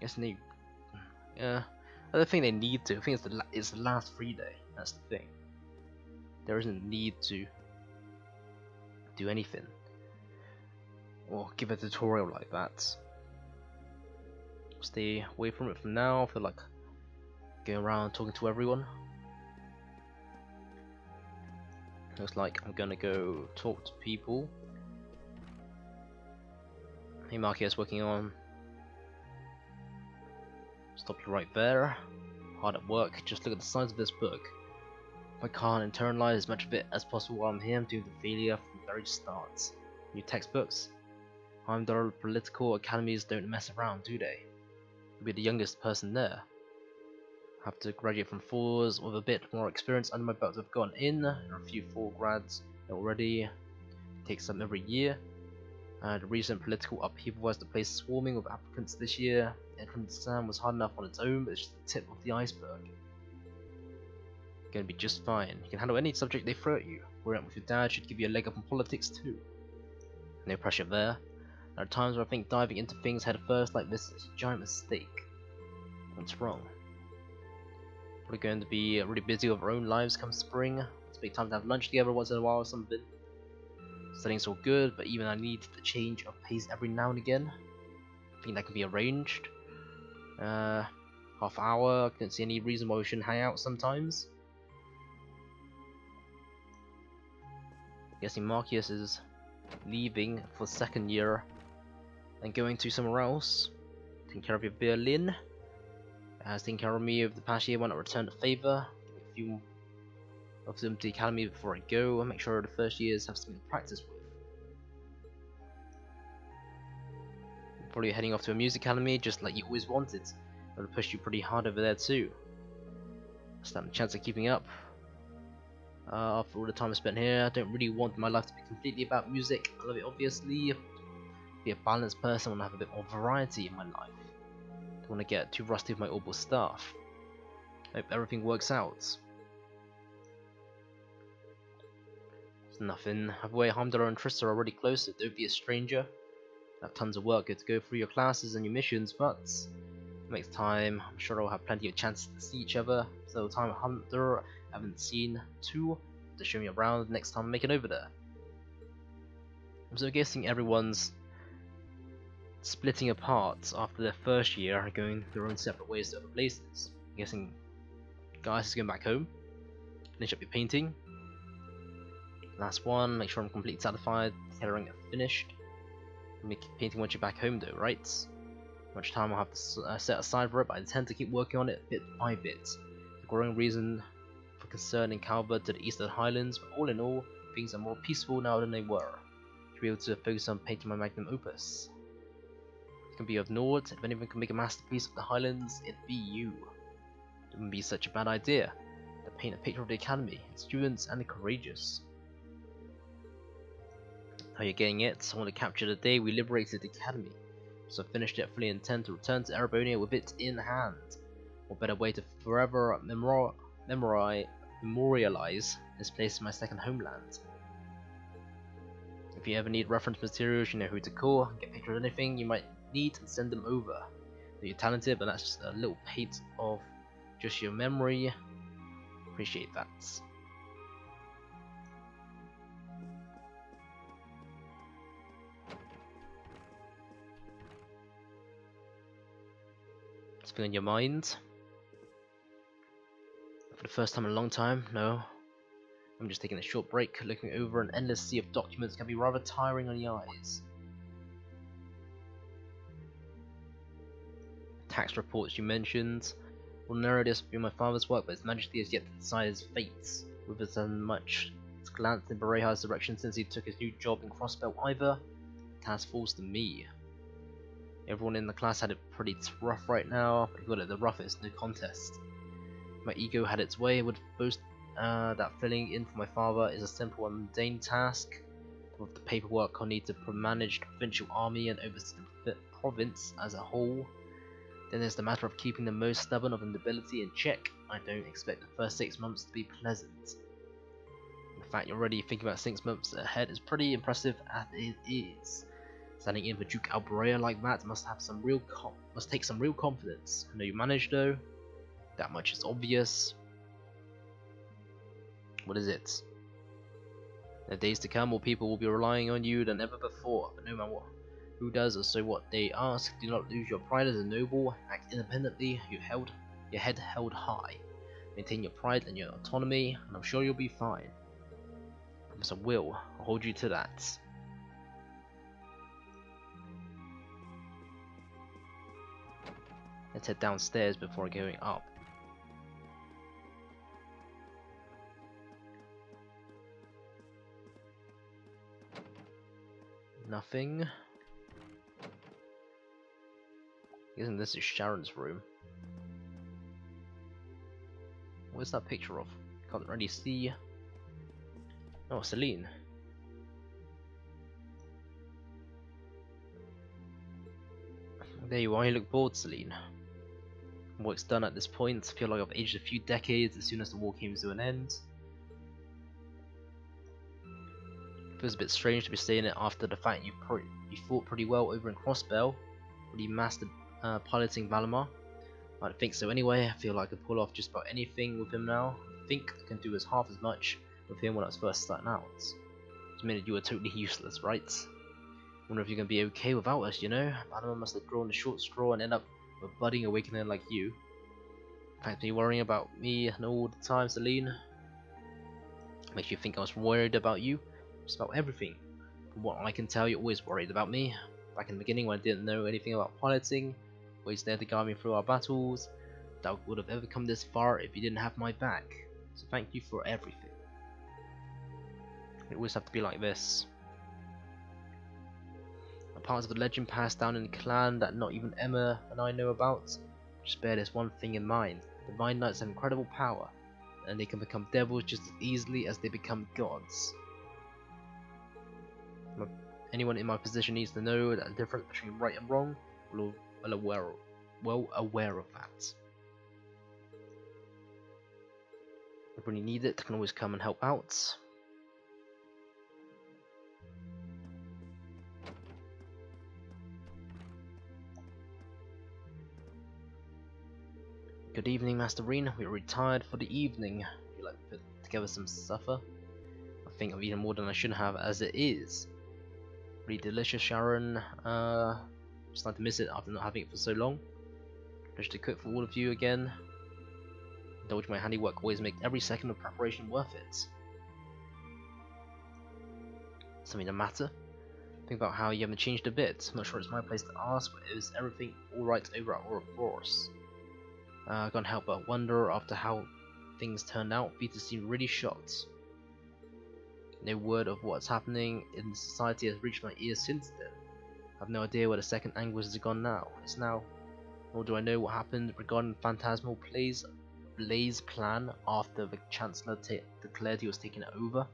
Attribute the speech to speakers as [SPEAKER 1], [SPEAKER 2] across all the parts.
[SPEAKER 1] Guess they, yeah. I don't think they need to. I think it's the last free day. That's the thing. There isn't need to do anything or give a tutorial like that. Stay away from it for now. I feel like going around talking to everyone. Looks like I'm gonna go talk to people. Hey Marquez, working on. Stop you right there. Hard at work. Just look at the size of this book. If I can't internalize as much of it as possible while I'm here, I'm doomed to failure from the very start. New textbooks. Heimdall political academies don't mess around, do they? I'll be the youngest person there. Have to graduate from Thors with a bit more experience under my belt to have gone in. There are a few 4 grads already. It takes some every year. The recent political upheaval has the place swarming with applicants this year. The entrance exam was hard enough on its own, but it's just the tip of the iceberg. You're gonna be just fine. You can handle any subject they throw at you. Working up with your dad should give you a leg up in politics too. No pressure there. There are times where I think diving into things head first like this is a giant mistake. What's wrong? We're going to be really busy with our own lives come spring. It's a big time to have lunch together once in a while or something. Studying's all good, but even I need the change of pace every now and again. I think that can be arranged. Half hour, I can't see any reason why we shouldn't hang out sometimes. Guessing Marcus is leaving for 2nd year and going to somewhere else. Taking care of your violin. Has taken care of me over the past year when I returned the favour. A few of them to the academy before I go and make sure the first years have something to practice with. Probably heading off to a music academy just like you always wanted. I would have pushed you pretty hard over there too. Stand a chance of keeping up. After all the time I spent here, I don't really want my life to be completely about music. I love it obviously. Be a balanced person, I want to have a bit more variety in my life. Don't want to get too rusty with my orbital staff. Hope everything works out. There's nothing. Halfway, Heimdall and Trista are already close, so don't be a stranger. I have tons of work to go through your classes and your missions, but next time I'm sure I'll have plenty of chances to see each other. So time Hunter I haven't seen too to show me around next time I make it over there. So I'm guessing everyone's splitting apart after their first year and going their own separate ways to other places. I'm guessing guys is going back home. Finish up your painting. Last one, make sure I'm completely satisfied, tailoring it finished. Make painting once you're back home though, right? Much time I'll have to set aside for it, but I intend to keep working on it bit by bit. The growing reason for concern in Calvert to the Eastern Highlands, but all in all, things are more peaceful now than they were. To be able to focus on painting my magnum opus. It can be ignored. If anyone can make a masterpiece of the Highlands, it'd be you. It wouldn't be such a bad idea to paint a picture of the Academy, its students, and the courageous. How you're getting it? I want to capture the day we liberated the Academy. So I finished it, fully intend to return to Erebonia with it in hand. What better way to forever memorialize this place as my second homeland. If you ever need reference materials, you know who to call, get pictures of anything you might need and send them over. You're talented, but that's just a little bit of just your memory. Appreciate that. Something on your mind? For the first time in a long time, no. I'm just taking a short break. Looking over an endless sea of documents can be rather tiring on the eyes. Tax reports you mentioned. Ordinarily this would be my father's work, but his majesty has yet to decide his fates. With as much as glanced in Bereha's direction since he took his new job in Crossbelt either, the task falls to me. Everyone in the class had it pretty rough right now, but he got it the roughest, no contest. My ego had its way, would boast that filling in for my father is a simple and mundane task. With the paperwork I'll need to manage the provincial army and oversee the province as a whole. Then there's the matter of keeping the most stubborn of the nobility in check. I don't expect the first 6 months to be pleasant. The fact you're already thinking about 6 months ahead is pretty impressive as it is. Standing in for Duke Alberea like that must take some real confidence. I know you managed though. That much is obvious. What is it? In the days to come, more people will be relying on you than ever before. But no matter what, who does or so what they ask, do not lose your pride as a noble. Act independently. Your head held high. Maintain your pride and your autonomy, and I'm sure you'll be fine. I promise I will. I'll hold you to that. Let's head downstairs before going up. Nothing. Isn't this is Sharon's room? What's that picture of? Can't really see. Oh, Celine. There you are, you look bored, Celine. Work's done at this point. I feel like I've aged a few decades as soon as the war came to an end. It feels a bit strange to be saying it after the fact you fought pretty well over in Crossbell, when you mastered piloting Valimar. I don't think so anyway. I feel like I could pull off just about anything with him now. I think I can do as half as much with him when I was first starting out. This minute you were totally useless, right? Wonder if you're gonna be okay without us, you know? Valimar must have drawn the short straw and end up with a budding awakening like you. In fact, are you worrying about me and all the time, Celine? Makes you think I was worried about you? Just about everything. From what I can tell, you're always worried about me. Back in the beginning when I didn't know anything about piloting, always there to guide me through our battles. Doubt would have ever come this far if you didn't have my back. So thank you for everything. It always have to be like this. A part of the legend passed down in the clan that not even Emma and I know about. Just bear this one thing in mind. Divine Knights have incredible power, and they can become devils just as easily as they become gods. Anyone in my position needs to know that the difference between right and wrong. Well aware of that. If when you need it, I can always come and help out. Good evening, Master Rean. We are retired for the evening. Would you like to put together some supper? I think I've eaten more than I should have as it is. Really delicious, Sharon. Starting to miss it after not having it for so long. Just to cook for all of you again. Indulge my handiwork, always make every second of preparation worth it. Something the matter? Think about how you haven't changed a bit. I'm not sure it's my place to ask, but is everything alright over at Ouroboros? I can't help but wonder after how things turned out. Peter seemed really shocked. No word of what's happening in the society has reached my ears since then. I have no idea where the second Anguish has gone now. Nor do I know what happened regarding Phantasmal Blaze plan after the Chancellor declared he was taking it over.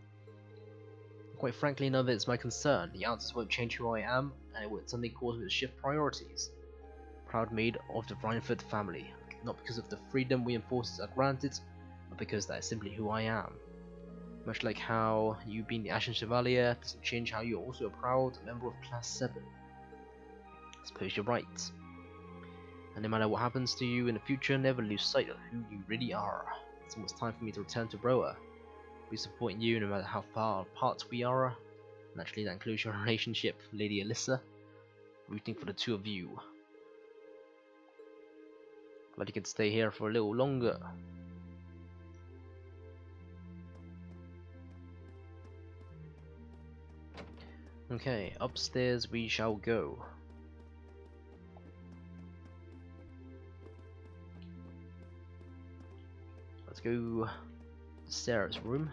[SPEAKER 1] Quite frankly, none of it is my concern. The answers won't change who I am, and it would suddenly cause me to shift priorities. Proud maid of the Rhineford family, not because of the freedom we enforcers are granted, but because that is simply who I am. Much like how you being the Ashen Chevalier doesn't change how you're also a proud member of Class VII. I suppose you're right. And no matter what happens to you in the future, never lose sight of who you really are. It's almost time for me to return to Roa. I'll be supporting you no matter how far apart we are. Naturally, that includes your relationship with Lady Alyssa. Rooting for the two of you. Glad you can stay here for a little longer. Okay, upstairs we shall go. Let's go to Sarah's room.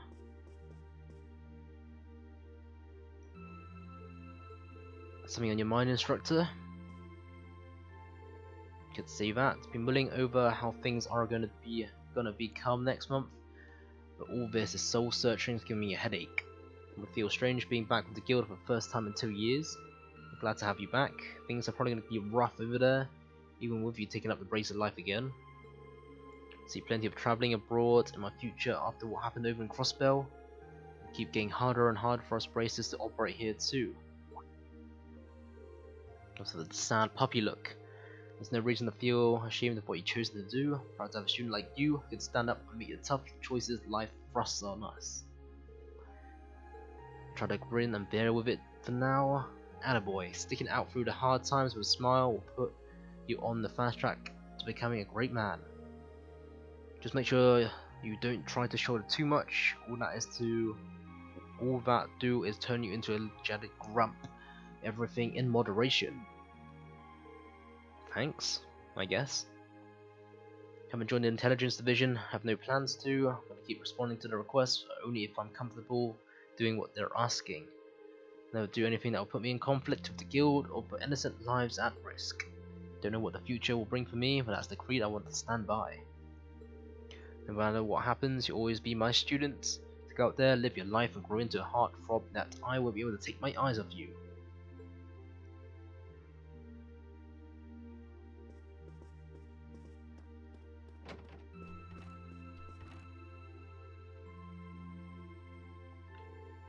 [SPEAKER 1] Something on your mind, instructor? Could say that. Been mulling over how things are gonna become next month, but all this is soul searching is giving me a headache. It would feel strange being back with the guild for the first time in 2 years. I'm glad to have you back. Things are probably gonna be rough over there, even with you taking up the brace of life again. See plenty of travelling abroad in my future after what happened over in Crossbell. It'll keep getting harder and harder for us braces to operate here too. Also the sad puppy look. There's no reason to feel ashamed of what you chose to do. Proud to have a student like you who can stand up and make the tough choices life thrusts on us. Try to grin and bear with it for now. Attaboy, sticking out through the hard times with a smile will put you on the fast track to becoming a great man. Just make sure you don't try to shoulder too much. All that do is turn you into a energetic grump. Everything in moderation. Thanks, I guess. Haven't joined the intelligence division, have no plans to. I'm gonna keep responding to the requests only if I'm comfortable doing what they're asking. Never do anything that will put me in conflict with the guild or put innocent lives at risk. Don't know what the future will bring for me, but that's the creed I want to stand by. No matter what happens, you'll always be my student. To go out there, live your life and grow into a heartthrob that I will be able to take my eyes off you.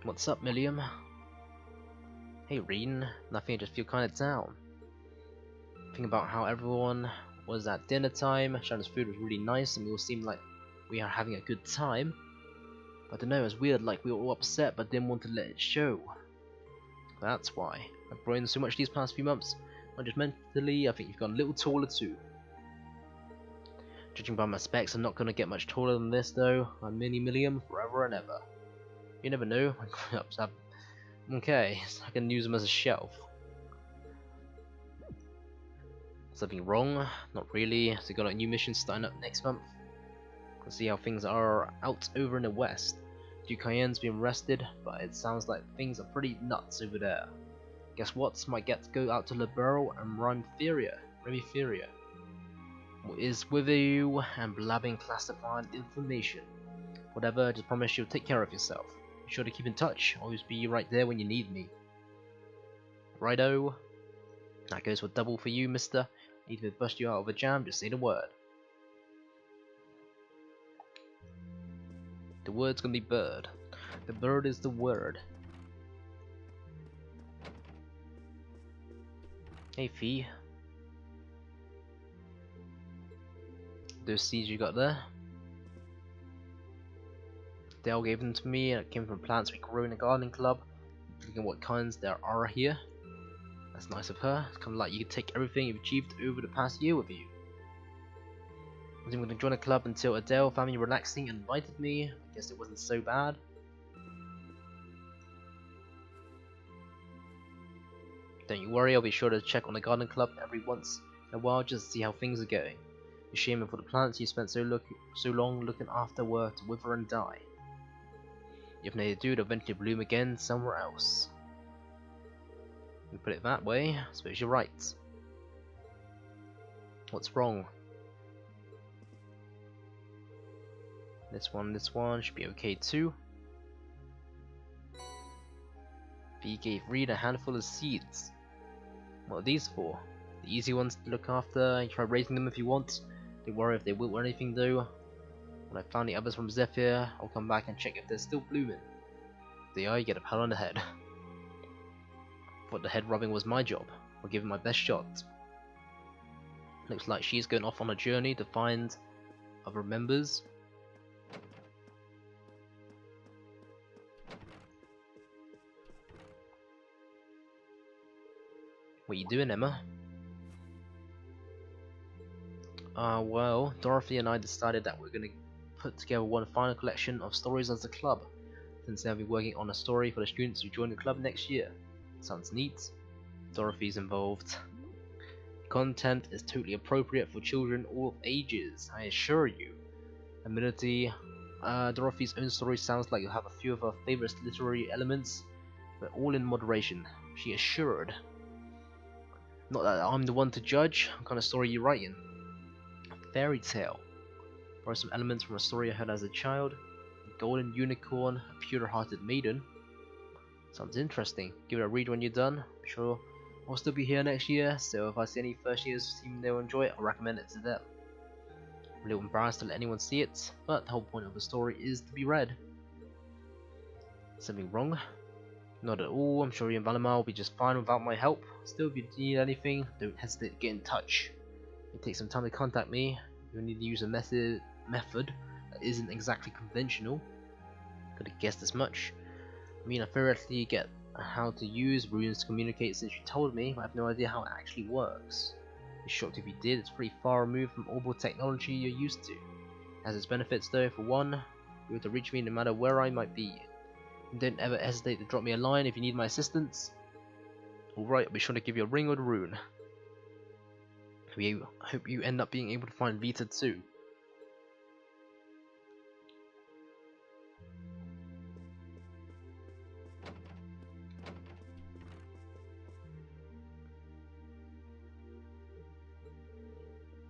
[SPEAKER 1] What's up, Milliam? Hey, Rean. Nothing, I just feel kinda down. Think about how everyone was at dinner time. Shannon's food was really nice and we all seemed like we are having a good time. But I don't know, it was weird, like we were all upset but didn't want to let it show. That's why. I've grown so much these past few months. Not just mentally, I think you've gotten a little taller too. Judging by my specs, I'm not gonna get much taller than this though. I'm Mini Milliam forever and ever. You never know, my grown-ups have... Okay, so I can use them as a shelf. Something wrong? Not really, so got a new mission starting up next month. We'll see how things are out over in the west. Duke Cayenne's been arrested, but it sounds like things are pretty nuts over there. Guess what? Might get to go out to Liberal and Remiferia. What is with you and blabbing classified information? Whatever, just promise you'll take care of yourself. Be sure to keep in touch, always be right there when you need me. Righto. That goes for double for you, mister. Need to bust you out of a jam, just say the word. The word's gonna be bird. The bird is the word. Hey, Fee. Those seeds you got there? Dale gave them to me and it came from plants we grow in a gardening club. Looking at what kinds there are here. That's nice of her. It's kind of like you could take everything you've achieved over the past year with you. I wasn't going to join a club until Adele found me relaxing and invited me. I guess it wasn't so bad. Don't you worry, I'll be sure to check on the garden club every once in a while just to see how things are going. It's a shame for the plants you spent so long looking after were to wither and die. If they do, they'll eventually bloom again somewhere else. You put it that way, I suppose you're right. What's wrong? This one should be okay too. V gave Reed a handful of seeds. What are these for? The easy ones to look after, you try raising them if you want. Don't worry if they wilt or anything though. When I found the others from Zephyr, I'll come back and check if they're still blooming. If they are, you get a pat on the head. Thought the head rubbing was my job. I'll give it my best shot. Looks like she's going off on a journey to find other members. What you doing, Emma? Well, Dorothy and I decided that we're gonna put together one final collection of stories as a club, since they'll be working on a story for the students who join the club next year. Sounds neat. Dorothy's involved. Content is totally appropriate for children all ages, I assure you. Admittedly, Dorothy's own story sounds like you'll have a few of her favorite literary elements, but all in moderation, she assured. Not that I'm the one to judge what kind of story you're writing. A fairy tale. Or some elements from a story I heard as a child. A golden unicorn, a pure-hearted maiden. Sounds interesting. Give it a read when you're done. I'm sure I'll still be here next year, so if I see any first years seem they'll enjoy it, I'll recommend it to them. I'm a little embarrassed to let anyone see it, but the whole point of the story is to be read. Something wrong? Not at all, I'm sure you and Valimar will be just fine without my help. Still, if you need anything, don't hesitate to get in touch. It takes some time to contact me. You'll need to use a method that isn't exactly conventional. Could have guessed as much. I mean, I theoretically get how to use runes to communicate since you told me, but I have no idea how it actually works. Be shocked if you did. It's pretty far removed from orbital technology you're used to. It has its benefits though. For one, you're able to reach me no matter where I might be. And don't ever hesitate to drop me a line if you need my assistance. Alright, I'll be sure to give you a ring or a rune. I hope you end up being able to find Vita too.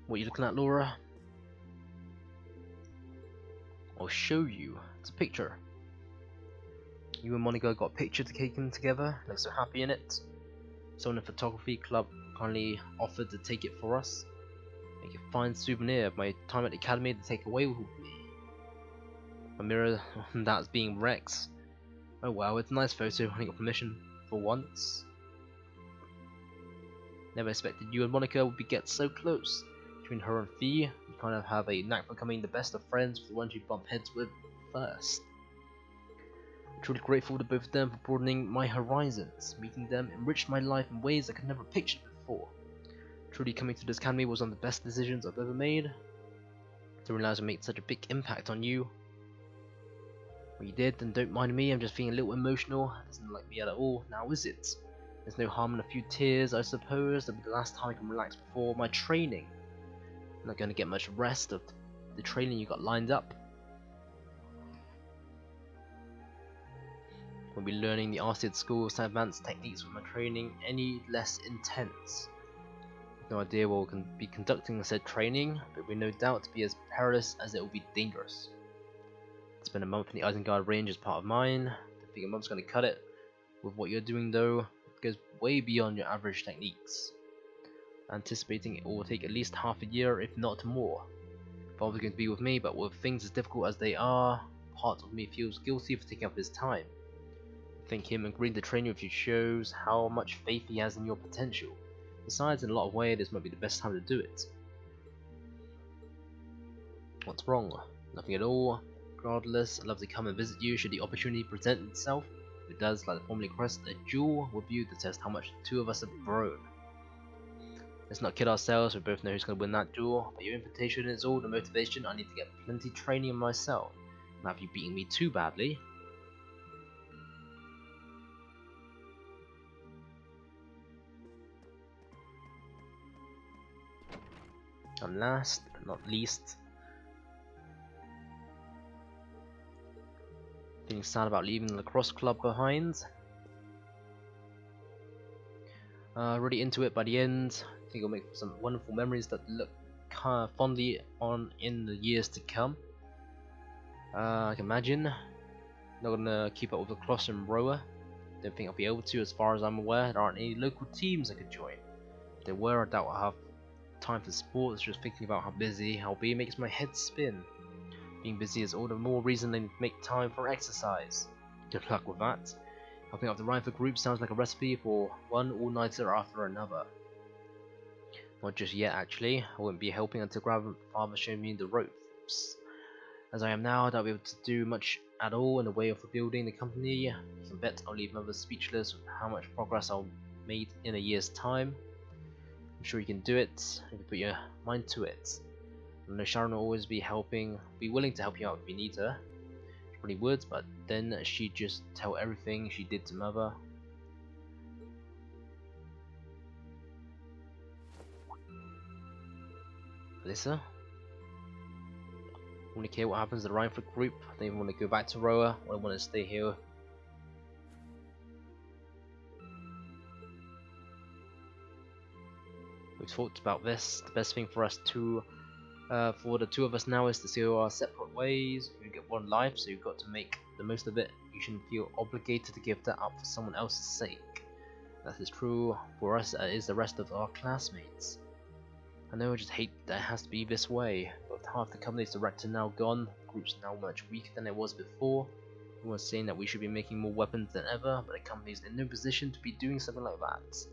[SPEAKER 1] What are you looking at, Laura? I'll show you. It's a picture. You and Monica got a picture taken together. Look so happy in it. Someone in the photography club kindly offered to take it for us. Make a fine souvenir of my time at the academy to take away with me. My mirror that's being Rex. Oh wow, it's a nice photo. I got permission for once. Never expected you and Monica would get so close. Between her and Fee, you kind of have a knack for becoming the best of friends with the ones you bump heads with first. I'm truly grateful to both of them for broadening my horizons. Meeting them enriched my life in ways I could never have pictured before. Truly coming to this academy was one of the best decisions I've ever made. To realize I made such a big impact on you. Well, you did, and don't mind me, I'm just feeling a little emotional. It doesn't like me at all, now is it? There's no harm in a few tears, I suppose. That'll be the last time I can relax before my training. I'm not going to get much rest of the training you got lined up. We'll be learning the Arcid School's advanced techniques with my training any less intense. No idea what we can be conducting said training, but we no doubt to be as perilous as it will be dangerous. To spend a month in the Eisengard range as part of mine. Don't think a month's going to cut it. With what you're doing though, it goes way beyond your average techniques. Anticipating it will take at least half a year, if not more. Father's going to be with me, but with things as difficult as they are, part of me feels guilty for taking up his time. I think him agreeing to train you with you shows how much faith he has in your potential. Besides, in a lot of ways, this might be the best time to do it. What's wrong? Nothing at all. Regardless, I'd love to come and visit you should the opportunity present itself. If it does, like the formally request a duel with you to test how much the two of us have grown. Let's not kid ourselves, we both know who's going to win that duel, but your invitation is all the motivation. I need to get plenty training myself. Now if you beating me too badly. And last but not least, feeling sad about leaving the lacrosse club behind. Really into it by the end. I think I'll make some wonderful memories that look kind of fondly on in the years to come. I can imagine. Not gonna keep up with lacrosse and rower. Don't think I'll be able to, as far as I'm aware. There aren't any local teams I could join. If there were, I doubt I'll have time for sports. Just thinking about how busy I'll be makes my head spin. Being busy is all the more reason to make time for exercise. Good luck with that. Helping out the Rifle group sounds like a recipe for one all-nighter after another. Not just yet, actually. I wouldn't be helping until Grandfather showed me the ropes. As I am now, I doubt I'll be able to do much at all in the way of rebuilding the company. You can bet I'll leave Mother speechless with how much progress I'll made in a year's time. I'm sure you can do it if you put your mind to it. I know Sharon will always be willing to help you out if you need her. She probably would, but then she'd just tell everything she did to Mother. Alyssa? I want to care what happens to the Rhineford group. I don't even want to go back to Roa. I want to stay here. We've talked about this. The best thing for us to, for the two of us now, is to see our separate ways. You get one life, so you've got to make the most of it. You shouldn't feel obligated to give that up for someone else's sake. That is true for us, as is the rest of our classmates. I know I just hate that it has to be this way, but with half the company's director now gone, the group's now much weaker than it was before. Who was saying that we should be making more weapons than ever, but the company's in no position to be doing something like that.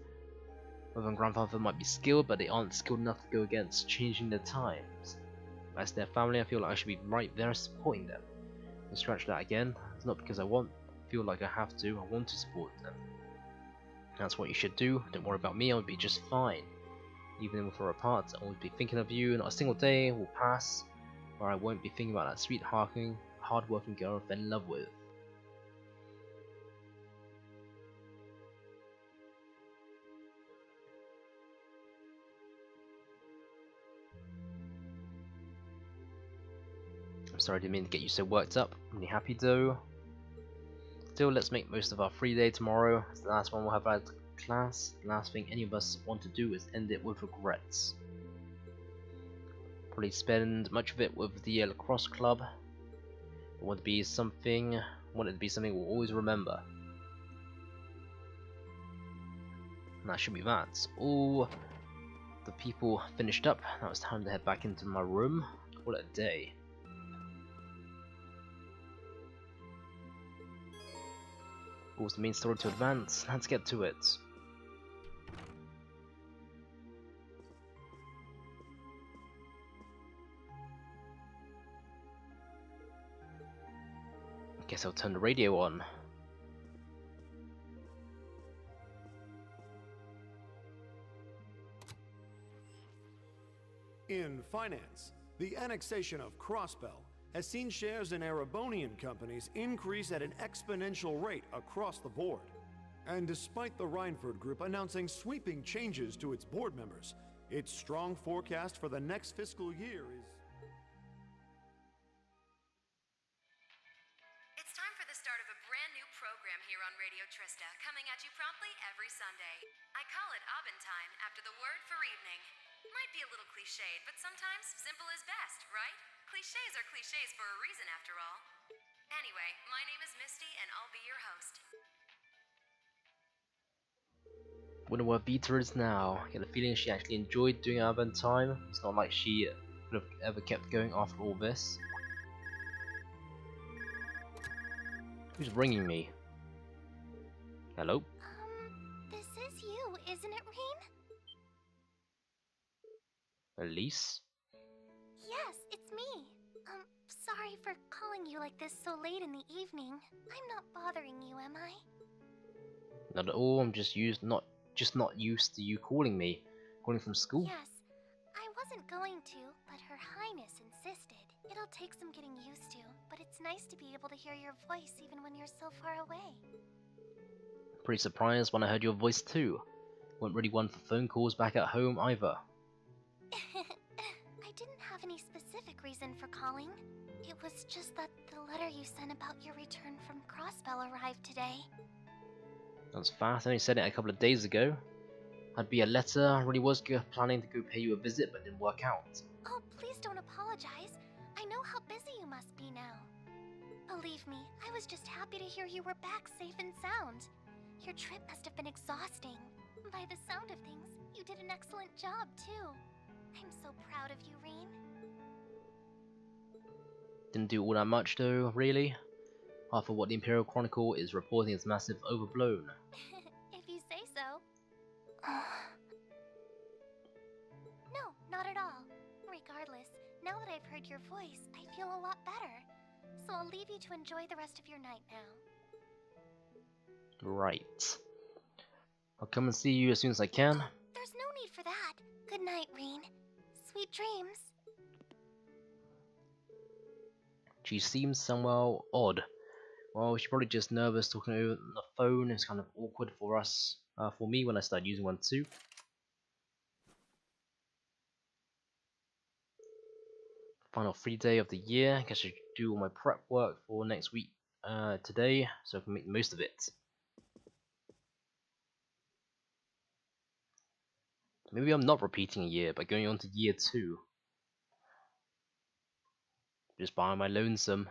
[SPEAKER 1] Mother and grandfather might be skilled, but they aren't skilled enough to go against changing the times. As their family, I feel like I should be right there supporting them. And scratch that again, it's not because I feel like I have to, I want to support them. That's what you should do, don't worry about me, I'll be just fine. Even if we're apart, I won't be thinking of you, not a single day will pass where I won't be thinking about that sweet, hard-working girl I fell in love with. I'm sorry I didn't mean to get you so worked up. I'm really happy though. Still, let's make most of our free day tomorrow. It's the last one we'll have at class. The last thing any of us want to do is end it with regrets. Probably spend much of it with the lacrosse club. Want it to be something we'll always remember. And that should be that. All the people finished up. Now it's time to head back into my room. Call it a day. What's the main story to advance? Let's get to it. Guess I'll turn the radio on.
[SPEAKER 2] In finance, the annexation of Crossbell has seen shares in Erebonian companies increase at an exponential rate across the board. And despite the Reinford Group announcing sweeping changes to its board members, its strong forecast for the next fiscal year is...
[SPEAKER 3] It's time for the start of a brand new program here on Radio Trista, coming at you promptly every Sunday. I call it Abendtime after the word for evening. Might be a little cliched, but sometimes simple is best, right? Clichés are clichés for a reason after all. Anyway, my name is Misty and I'll be your host.
[SPEAKER 1] Wonder what Vita is now. I get a feeling she actually enjoyed doing Advent Time. It's not like she would have ever kept going after all this. Who's ringing me? Hello?
[SPEAKER 4] This is you, isn't it, Rean?
[SPEAKER 1] Elise?
[SPEAKER 4] Yes, it's me. Sorry for calling you like this so late in the evening. I'm not bothering you, am I?
[SPEAKER 1] Not at all, I'm just not used to you calling me. Calling from school?
[SPEAKER 4] Yes, I wasn't going to, but Her Highness insisted. It'll take some getting used to, but it's nice to be able to hear your voice even when you're so far away.
[SPEAKER 1] Pretty surprised when I heard your voice too. Wasn't really one for phone calls back at home either.
[SPEAKER 4] I didn't have any specific reason for calling. It was just that the letter you sent about your return from Crossbell arrived today.
[SPEAKER 1] That was fast, I only sent it a couple of days ago. I'd be a letter, I really was planning to go pay you a visit, but it didn't work out.
[SPEAKER 4] Oh, please don't apologize. I know how busy you must be now. Believe me, I was just happy to hear you were back safe and sound. Your trip must have been exhausting. By the sound of things, you did an excellent job, too. I'm so proud of you, Rean.
[SPEAKER 1] Didn't do all that much though, really. Half of what the Imperial Chronicle is reporting is massive overblown.
[SPEAKER 4] If you say so. No, not at all. Regardless, now that I've heard your voice, I feel a lot better. So I'll leave you to enjoy the rest of your night now.
[SPEAKER 1] Right. I'll come and see you as soon as I can.
[SPEAKER 4] There's no need for that. Good night, Rean. Sweet dreams.
[SPEAKER 1] She seems somewhat odd. Well, she's probably just nervous talking over the phone. It's kind of awkward for us, for me when I start using one too. Final free day of the year. Guess I should do all my prep work for next week today, so I can make the most of it. Maybe I'm not repeating a year, but going on to year 2. Just by my lonesome.